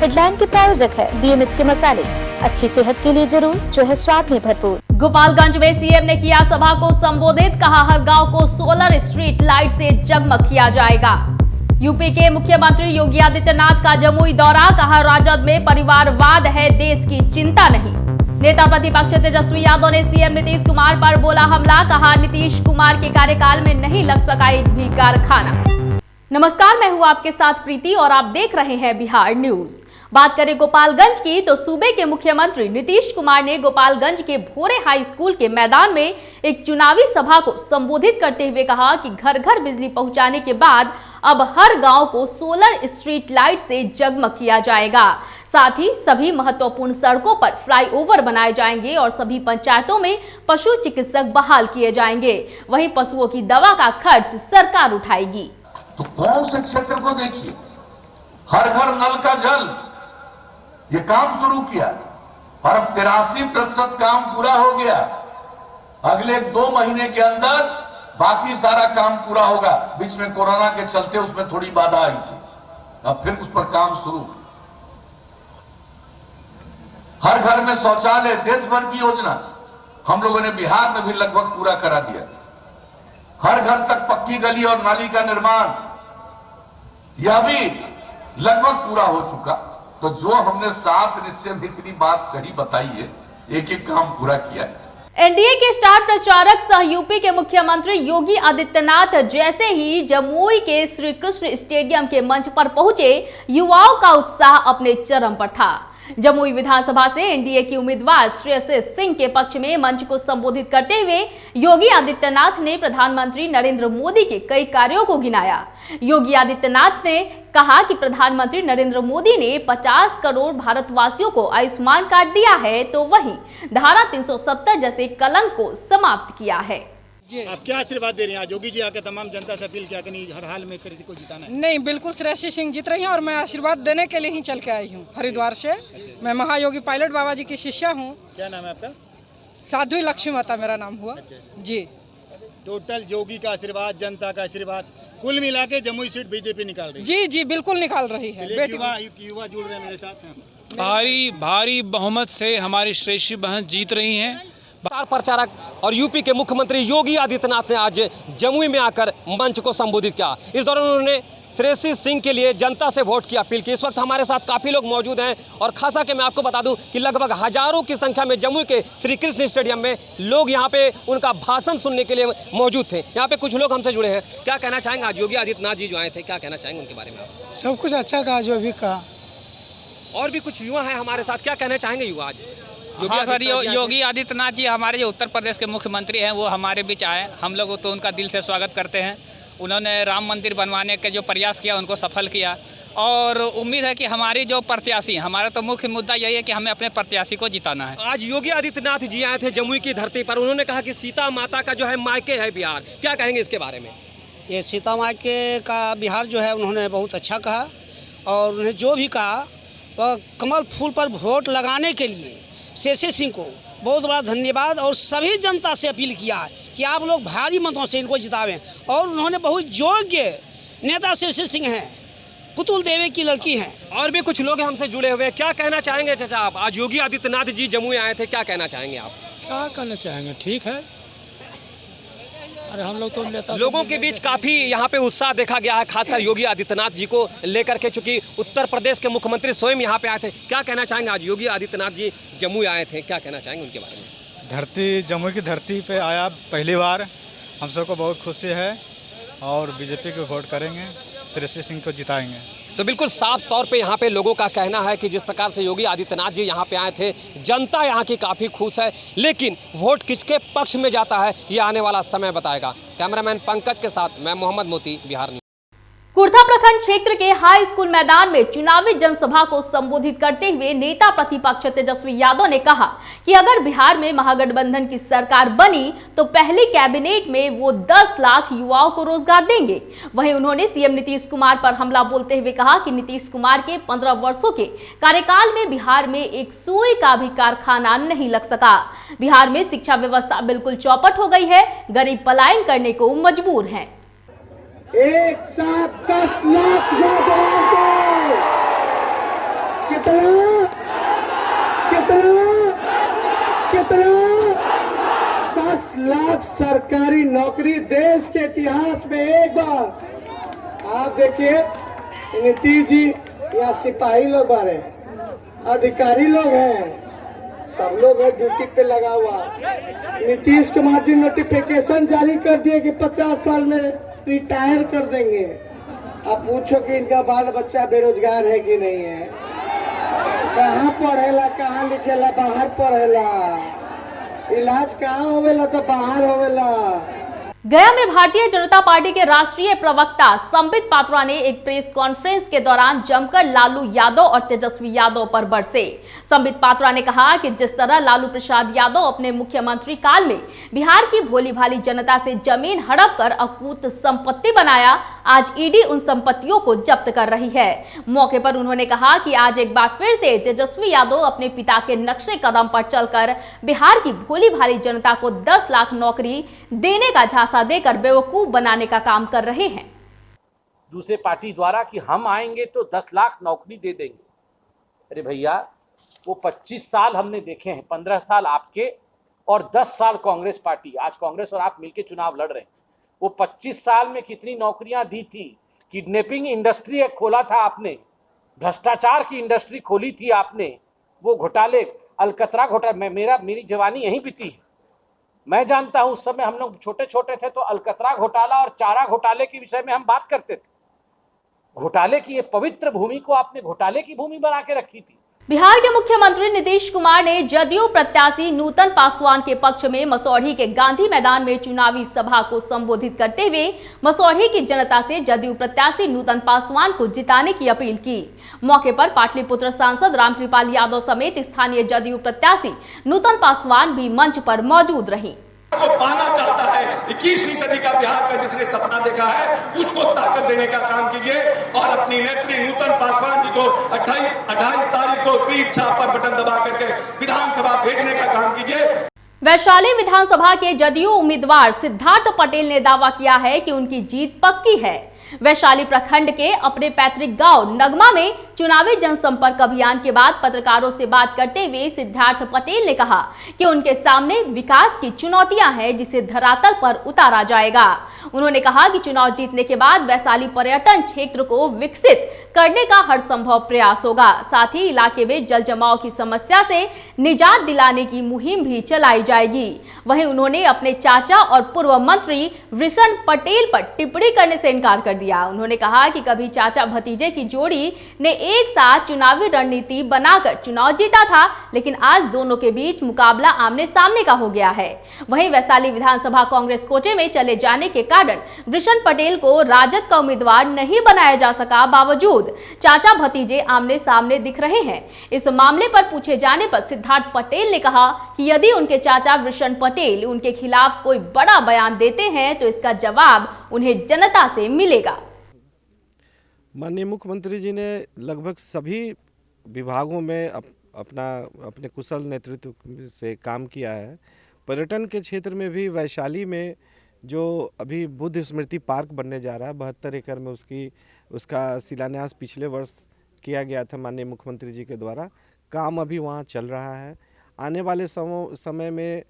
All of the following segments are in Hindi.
हेडलाइन के प्रायोजक है BMH के मसाले, अच्छी सेहत के लिए जरूर, जो है स्वाद में भरपूर। गोपालगंज में सीएम ने किया सभा को संबोधित, कहा हर गांव को सोलर स्ट्रीट लाइट से जगमग किया जाएगा। यूपी के मुख्यमंत्री योगी आदित्यनाथ का जमुई दौरा, कहा राजद में परिवारवाद है, देश की चिंता नहीं। नेता प्रतिपक्ष तेजस्वी यादव ने सीएम नीतीश कुमार पर बोला हमला, कहा नीतीश कुमार के कार्यकाल में नहीं लग सका एक भी कारखाना। नमस्कार, मैं हूं आपके साथ प्रीति और आप देख रहे हैं बिहार न्यूज। बात करें गोपालगंज की तो सूबे के मुख्यमंत्री नीतीश कुमार ने गोपालगंज के भोरे हाई स्कूल के मैदान में एक चुनावी सभा को संबोधित करते हुए कहा कि घर घर बिजली पहुंचाने के बाद अब हर गांव को सोलर स्ट्रीट लाइट से जगमग किया जाएगा। साथ ही सभी महत्वपूर्ण सड़कों पर फ्लाईओवर बनाए जाएंगे और सभी पंचायतों में पशु चिकित्सक बहाल किए जाएंगे। वहीं पशुओं की दवा का खर्च सरकार उठाएगी। तो कौन से क्षेत्र को देखिए, हर घर नल का जल, ये काम शुरू किया और अब 83% काम पूरा हो गया। अगले 2 महीने के अंदर बाकी सारा काम पूरा होगा। बीच में कोरोना के चलते उसमें थोड़ी बाधा आई थी, अब फिर उस पर काम शुरू। हर घर में शौचालय, देश भर की योजना हम लोगों ने बिहार में भी लगभग पूरा करा दिया। हर घर तक पक्की गली और नाली का निर्माण, यह भी लगभग पूरा हो चुका। तो जो हमने 7 निश्चय में इतनी बात कही बताई है, एक एक काम पूरा किया है। एनडीए के स्टार प्रचारक सह यूपी के मुख्यमंत्री योगी आदित्यनाथ जैसे ही जमुई के श्री कृष्ण स्टेडियम के मंच पर पहुंचे, युवाओं का उत्साह अपने चरम पर था। जमुई विधानसभा से एनडीए की उम्मीदवार श्रेयसी सिंह के पक्ष में मंच को संबोधित करते हुए योगी आदित्यनाथ ने प्रधानमंत्री नरेंद्र मोदी के कई कार्यों को गिनाया। योगी आदित्यनाथ ने कहा कि प्रधानमंत्री नरेंद्र मोदी ने 50 करोड़ भारतवासियों को आयुष्मान कार्ड दिया है, तो वहीं धारा 370 जैसे कलंक को समाप्त किया है। आप क्या आशीर्वाद दे रहे हैं? आज योगी जी आके तमाम जनता से अपील किया कि नहीं, हर हाल में किसी को जिताना है। नहीं, बिल्कुल श्रेयसी सिंह जीत रही हैं और मैं आशीर्वाद देने के लिए ही चल के आई हूँ हरिद्वार से। मैं महायोगी पायलट बाबा जी की शिष्या हूँ। क्या नाम है आपका? साध्वी लक्ष्मी माता मेरा नाम हुआ। जी, टोटल योगी का आशीर्वाद, जनता का आशीर्वाद, कुल मिला के जमुई सीट बीजेपी निकाल रही है। जी जी, बिल्कुल निकाल रही है। युवा जुड़ रहे हैं मेरे साथ। भारी बहुमत से हमारी श्रेष्ठी बहन जीत रही हैं। स्टार प्रचारक और यूपी के मुख्यमंत्री योगी आदित्यनाथ ने आज जमुई में आकर मंच को संबोधित किया। इस दौरान उन्होंने श्रेयसी सिंह के लिए जनता से वोट की अपील की। इस वक्त हमारे साथ काफ़ी लोग मौजूद हैं और खासा कि मैं आपको बता दूं कि लगभग हजारों की संख्या में जमुई के श्री कृष्ण स्टेडियम में लोग यहां पे उनका भाषण सुनने के लिए मौजूद थे। यहां पे कुछ लोग हमसे जुड़े हैं। क्या कहना चाहेंगे, आज योगी आदित्यनाथ जी जो आए थे, क्या कहना चाहेंगे उनके बारे में? सब कुछ अच्छा कहा जो भी कहा। और भी कुछ युवा हैं हमारे साथ, क्या कहना चाहेंगे युवा आज? हाँ सर, योगी आदित्यनाथ जी हमारे जो उत्तर प्रदेश के मुख्यमंत्री हैं वो हमारे बीच आए। हम लोग तो उनका दिल से स्वागत करते हैं। उन्होंने राम मंदिर बनवाने के जो प्रयास किया उनको सफल किया और उम्मीद है कि हमारी जो प्रत्याशी, हमारा तो मुख्य मुद्दा यही है कि हमें अपने प्रत्याशी को जिताना है। आज योगी आदित्यनाथ जी आए थे जमुई की धरती पर। उन्होंने कहा कि सीता माता का जो है मायके है बिहार। क्या कहेंगे इसके बारे में? ये सीता मायके का बिहार जो है उन्होंने बहुत अच्छा कहा और उन्हें जो भी कहा वह कमल फूल पर वोट लगाने के लिए श्रेयसी सिंह को बहुत बड़ा धन्यवाद और सभी जनता से अपील किया है कि आप लोग भारी मतों से इनको जितावें। और उन्होंने बहुत योग्य नेता श्रेयसी सिंह हैं, पुतुल देवी की लड़की हैं। और भी कुछ लोग हमसे जुड़े हुए, क्या कहना चाहेंगे चाचा आप? आज योगी आदित्यनाथ जी जमुई आए थे, क्या कहना चाहेंगे आप? क्या कहना चाहेंगे, ठीक है। अरे हम लोग तो नेता लोगों के बीच काफी यहाँ पे उत्साह देखा गया है, खासकर योगी आदित्यनाथ जी को लेकर के, चूंकि उत्तर प्रदेश के मुख्यमंत्री स्वयं यहाँ पे आए थे। क्या कहना चाहेंगे, आज योगी आदित्यनाथ जी जमुई आए थे, क्या कहना चाहेंगे उनके बारे में? जमुई की धरती पे आया पहली बार, हम सबको बहुत खुशी है और बीजेपी को वोट करेंगे, श्रेयसी सिंह को जिताएंगे। तो बिल्कुल साफ तौर पे यहाँ पे लोगों का कहना है कि जिस प्रकार से योगी आदित्यनाथ जी यहाँ पे आए थे, जनता यहाँ की काफ़ी खुश है, लेकिन वोट किसके पक्ष में जाता है ये आने वाला समय बताएगा। कैमरामैन पंकज के साथ मैं मोहम्मद मोती, बिहार न्यूज। कुर्था प्रखंड क्षेत्र के हाई स्कूल मैदान में चुनावी जनसभा को संबोधित करते हुए नेता प्रतिपक्ष तेजस्वी यादव ने कहा कि अगर बिहार में महागठबंधन की सरकार बनी तो पहली कैबिनेट में वो 10 लाख युवाओं को रोजगार देंगे। वहीं उन्होंने सीएम नीतीश कुमार पर हमला बोलते हुए कहा कि नीतीश कुमार के 15 वर्षों के कार्यकाल में बिहार में एक सुई का भी कारखाना नहीं लग सका। बिहार में शिक्षा व्यवस्था बिल्कुल चौपट हो गई है, गरीब पलायन करने को मजबूर हैं। एक साथ 10 लाख नौजवान को कितना 10 लाख सरकारी नौकरी देश के इतिहास में एक बार। आप देखिए नीतीश जी, यहाँ सिपाही लोग आ रहे हैं, अधिकारी लोग हैं, सब लोग है ड्यूटी पे लगा हुआ। नीतीश कुमार जी नोटिफिकेशन जारी कर दिए कि 50 साल में रिटायर कर देंगे। अब पूछो कि इनका बाल बच्चा बेरोजगार है कि नहीं है, कहाँ पढ़ेला, कहाँ लिखेला, बाहर पढ़ेला, इलाज कहाँ होवेला तो बाहर होवेला। गया में भारतीय जनता पार्टी के राष्ट्रीय प्रवक्ता संबित पात्रा ने एक प्रेस कॉन्फ्रेंस के दौरान जमकर लालू यादव और तेजस्वी यादव पर बरसे। संबित पात्रा ने कहा कि जिस तरह लालू प्रसाद यादव अपने मुख्यमंत्री काल में बिहार की भोली भाली जनता से जमीन हड़प कर अकूत संपत्ति बनाया, आज ईडी उन संपत्तियों को जब्त कर रही है। मौके पर उन्होंने कहा कि आज एक बार फिर से तेजस्वी यादव अपने पिता के नक्शे कदम पर चलकर बिहार की भोली भाली जनता को 10 लाख नौकरी देने का झांसा देकर बेवकूफ बनाने का काम कर रहे हैं। दूसरे पार्टी द्वारा कि हम आएंगे तो 10 लाख नौकरी दे देंगे। अरे भैया, वो 25 साल हमने देखे हैं, 15 साल आपके और 10 साल कांग्रेस पार्टी, आज कांग्रेस और आप मिलकर चुनाव लड़ रहे हैं। वो 25 साल में कितनी नौकरियां दी थी? किडनैपिंग इंडस्ट्री एक खोला था आपने, भ्रष्टाचार की इंडस्ट्री खोली थी आपने, वो घोटाले, अलकतरा घोटाला, मेरी जवानी यहीं बीती है, मैं जानता हूं। उस समय हम लोग छोटे छोटे थे तो अलकतरा घोटाला और चारा घोटाले के विषय में हम बात करते थे। घोटाले की ये पवित्र भूमि को आपने घोटाले की भूमि बना के रखी थी। बिहार के मुख्यमंत्री नीतीश कुमार ने जदयू प्रत्याशी नूतन पासवान के पक्ष में मसौढ़ी के गांधी मैदान में चुनावी सभा को संबोधित करते हुए मसौढ़ी की जनता से जदयू प्रत्याशी नूतन पासवान को जिताने की अपील की। मौके पर पाटलिपुत्र सांसद रामकृपाल यादव समेत स्थानीय जदयू प्रत्याशी नूतन पासवान भी मंच पर मौजूद रही। को पाना चाहता है 21वीं सदी का बिहार का जिसने सपना देखा है, उसको ताकत देने का काम कीजिए और अपनी नेत्री नूतन पासवान जी को 28 तारीख को तीर छाप पर बटन दबा करके विधानसभा भेजने का काम कीजिए। वैशाली विधानसभा के जदयू उम्मीदवार सिद्धार्थ पटेल ने दावा किया है कि उनकी जीत पक्की है। वैशाली प्रखंड के अपने पैतृक गांव नगमा में चुनावी जनसंपर्क अभियान के बाद पत्रकारों से बात करते हुए सिद्धार्थ पटेल ने कहा कि उनके सामने विकास की चुनौतियां हैं जिसे धरातल पर उतारा जाएगा। उन्होंने कहा कि चुनाव जीतने के बाद वैशाली पर्यटन क्षेत्र को विकसित करने का हर संभव प्रयास होगा। साथ ही इलाके में जल जमाव की समस्या से निजात दिलाने की मुहिम भी चलाई जाएगी। वहीं उन्होंने अपने चाचा और पूर्व मंत्री वृषण पटेल पर टिप्पणी करने से इनकार कर दिया। उन्होंने कहा कि कभी चाचा भतीजे की जोड़ी ने एक साथ चुनावी रणनीति बनाकर चुनाव जीता था, लेकिन आज दोनों के बीच मुकाबला आमने सामने का हो गया है। वहीं वैशाली विधानसभा कांग्रेस कोटे में चले जाने के कारण वृषण पटेल को राजद का उम्मीदवार नहीं बनाया जा सका, बावजूद चाचा भतीजे आमने सामने दिख रहे हैं। इस मामले पर पूछे जाने पर सिद्धार्थ पटेल ने कहा कि यदि उनके चाचा वृषण पटेल उनके खिलाफ कोई बड़ा बयान देते हैं तो इसका जवाब उन्हें जनता से मिलेगा। माननीय मुख्यमंत्री जी ने लगभग सभी विभागों में अपने कुशल नेतृत्व से काम किया है। पर्यटन के क्षेत्र में भी वैशाली में जो अभी बुद्ध स्मृति पार्क बनने जा रहा है 72 एकड़ में, उसका शिलान्यास पिछले वर्ष किया गया था माननीय मुख्यमंत्री जी के द्वारा। काम अभी वहाँ चल रहा है। आने वाले समय में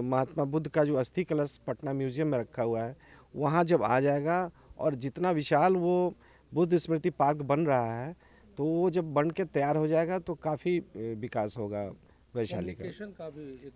महात्मा बुद्ध का जो अस्थि कलश पटना म्यूजियम में रखा हुआ है, वहाँ जब आ जाएगा और जितना विशाल वो बुद्ध स्मृति पार्क बन रहा है, तो वो जब बन के तैयार हो जाएगा तो काफ़ी विकास होगा वैशाली का।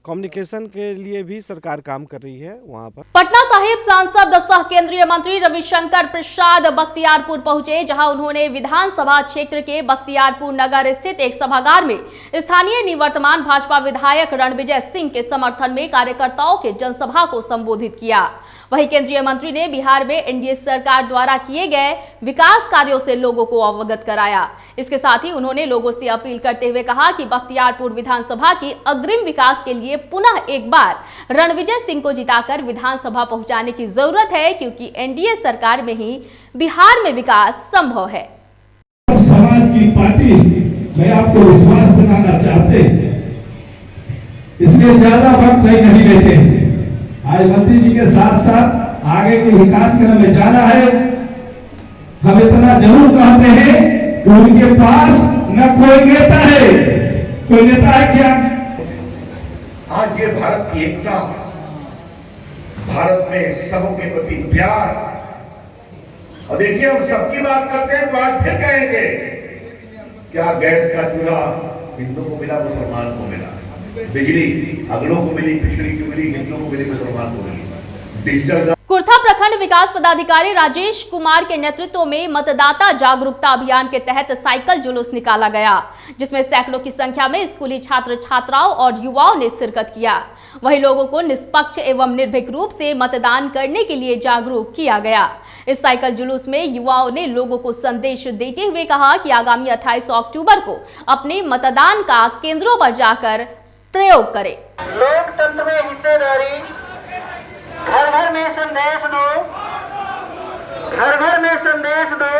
कम्युनिकेशन के लिए भी सरकार काम कर रही है वहाँ पर। पटना साहिब सांसद सह केंद्रीय मंत्री रविशंकर प्रसाद बख्तियारपुर पहुंचे, जहां उन्होंने विधानसभा क्षेत्र के बख्तियारपुर नगर स्थित एक सभागार में स्थानीय निवर्तमान भाजपा विधायक रणविजय सिंह के समर्थन में कार्यकर्ताओं के जनसभा को संबोधित किया। वहीं केंद्रीय मंत्री ने बिहार में एनडीए सरकार द्वारा किए गए विकास कार्यों से लोगों को अवगत कराया। इसके साथ ही उन्होंने लोगों से अपील करते हुए कहा कि बख्तियारपुर विधानसभा की अग्रिम विकास के लिए पुनः एक बार रणविजय सिंह को जिताकर विधानसभा पहुंचाने की जरूरत है, क्योंकि एनडीए सरकार में ही बिहार में विकास संभव है। समाज की पार्टी में आपको विश्वास दिलाना चाहते हैं, इसलिए ज्यादा वक्त नहीं लेते हैं। आज मंत्री जी के साथ साथ आगे के विकास के हमें जाना है। हम इतना जरूर कहते हैं कि उनके पास न कोई नेता है, कोई नेता है क्या? आज ये भारत की एकता, भारत में सबों के प्रति प्यार, और देखिए हम सबकी बात करते हैं तो आज फिर कहेंगे क्या गैस का चूल्हा हिंदू को मिला, मुसलमान को मिला, बिजली अगड़ों को मिली, पिछड़ी को मिली, हिंदू को मिली, मुसलमान को मिली, डिजिटल। कुर्था प्रखंड विकास पदाधिकारी राजेश कुमार के नेतृत्व में मतदाता जागरूकता अभियान के तहत साइकिल जुलूस निकाला गया, जिसमें सैकड़ों की संख्या में स्कूली छात्र छात्राओं और युवाओं ने शिरकत किया। वहीं लोगों को निष्पक्ष एवं निर्भीक रूप से मतदान करने के लिए जागरूक किया गया। इस साइकिल जुलूस में युवाओं ने लोगों को संदेश देते हुए कहा कि आगामी 28 अक्टूबर को अपने मतदान का केंद्रों पर जाकर प्रयोग करें। लोकतंत्र में हिस्सेदारी, घर घर में संदेश दो, घर घर में संदेश दो,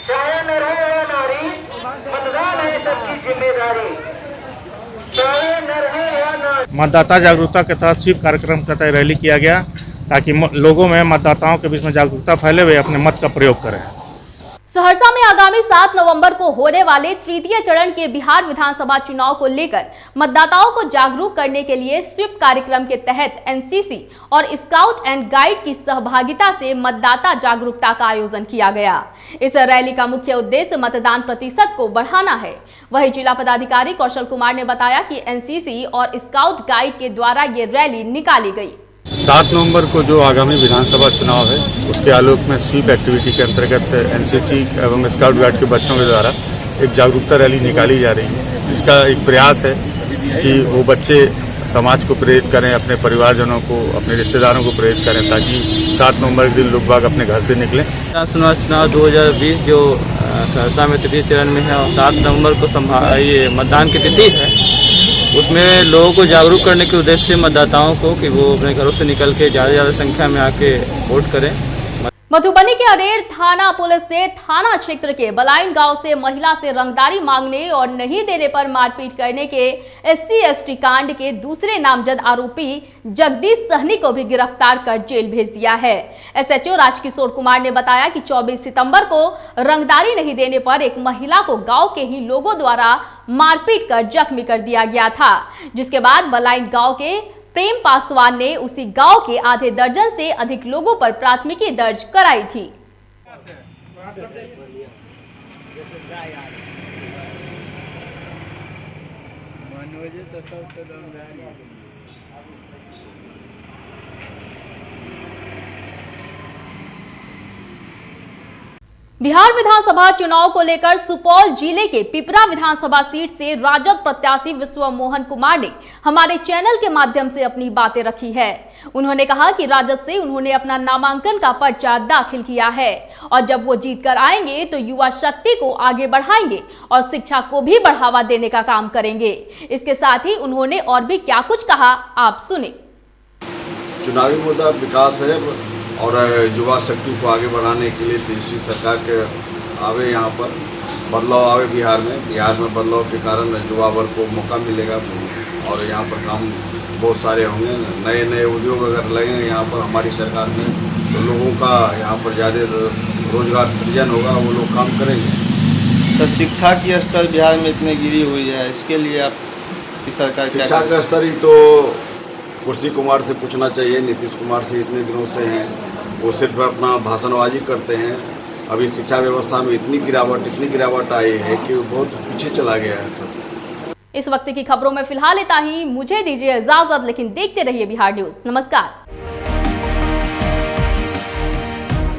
चाहे नर हो या नारी, मतदान है सबकी जिम्मेदारी, चाहे नर हो या नारी। मतदाता जागरूकता के तहत स्वीप कार्यक्रम का तय रैली किया गया ताकि लोगों में, मतदाताओं के बीच में जागरूकता फैले हुए अपने मत का प्रयोग करें। सहरसा में आगामी 7 नवंबर को होने वाले तृतीय चरण के बिहार विधानसभा चुनाव को लेकर मतदाताओं को जागरूक करने के लिए स्वीप कार्यक्रम के तहत एनसीसी और स्काउट एंड गाइड की सहभागिता से मतदाता जागरूकता का आयोजन किया गया। इस रैली का मुख्य उद्देश्य मतदान प्रतिशत को बढ़ाना है। वहीं जिला पदाधिकारी कौशल कुमार ने बताया कि एनसीसी और स्काउट गाइड के द्वारा ये रैली निकाली गई। 7 नवंबर को जो आगामी विधानसभा चुनाव है उसके आलोक में स्वीप एक्टिविटी के अंतर्गत एनसीसी एवं स्काउट गाइड के बच्चों के द्वारा एक जागरूकता रैली निकाली जा रही है। इसका एक प्रयास है कि वो बच्चे समाज को प्रेरित करें, अपने परिवारजनों को, अपने रिश्तेदारों को प्रेरित करें ताकि 7 नवंबर के दिन लोग बाग अपने घर से निकलें। चुनाव 2020 जो सहरसा में तृतीय चरण में है और 7 नवंबर को ये मतदान की तिथि है, उसमें लोगों को जागरूक करने के उद्देश्य से मतदाताओं को कि वो अपने घरों से निकल के ज़्यादा संख्या में आके वोट करें। मधुबनी के अरेर थाना पुलिस ने थाना क्षेत्र के बलाइन गांव से महिला से रंगदारी मांगने और नहीं देने पर मारपीट करने के SC/ST कांड के दूसरे नामजद आरोपी जगदीश सहनी को भी गिरफ्तार कर जेल भेज दिया है। SHO राजकिशोर कुमार ने बताया कि 24 सितंबर को रंगदारी नहीं देने पर एक महिला को गांव के ही लोगों द्वारा मारपीट कर जख्मी कर दिया गया था, जिसके बाद बलाइन गांव के प्रेम पासवान ने उसी गांव के आधे दर्जन से अधिक लोगों पर प्राथमिकी दर्ज कराई थी। बिहार विधानसभा चुनाव को लेकर सुपौल जिले के पिपरा विधानसभा सीट से राजद प्रत्याशी विश्व मोहन कुमार ने हमारे चैनल के माध्यम से अपनी बातें रखी है। उन्होंने कहा कि राजद से उन्होंने अपना नामांकन का पर्चा दाखिल किया है और जब वो जीत कर आएंगे तो युवा शक्ति को आगे बढ़ाएंगे और शिक्षा को भी बढ़ावा देने का काम करेंगे। इसके साथ ही उन्होंने और भी क्या कुछ कहा, आप सुने। चुनावी मुद्दा विकास है और युवा शक्ति को आगे बढ़ाने के लिए तेजस्वी सरकार के आवे, यहाँ पर बदलाव आवे। बिहार में बदलाव के कारण युवा वर्ग को मौका मिलेगा और यहाँ पर काम बहुत सारे होंगे। नए नए उद्योग अगर लगेंगे यहाँ पर हमारी सरकार में तो लोगों का यहाँ पर ज़्यादा रोजगार सृजन होगा, वो लोग काम करेंगे। सर, शिक्षा की स्तर बिहार में इतने गिरी हुई है, इसके लिए आप की सरकार शिक्षा का स्तर ही तो कुर्सी कुमार से पूछना चाहिए। नीतीश कुमार से इतने दिनों से हैं, वो सिर्फ अपना भाषणबाजी करते हैं। अभी शिक्षा व्यवस्था में इतनी गिरावट आई है कि वो बहुत पीछे चला गया है सब। इस वक्त की खबरों में फिलहाल इतना ही। मुझे दीजिए इजाजत, लेकिन देखते रहिए बिहार न्यूज। नमस्कार।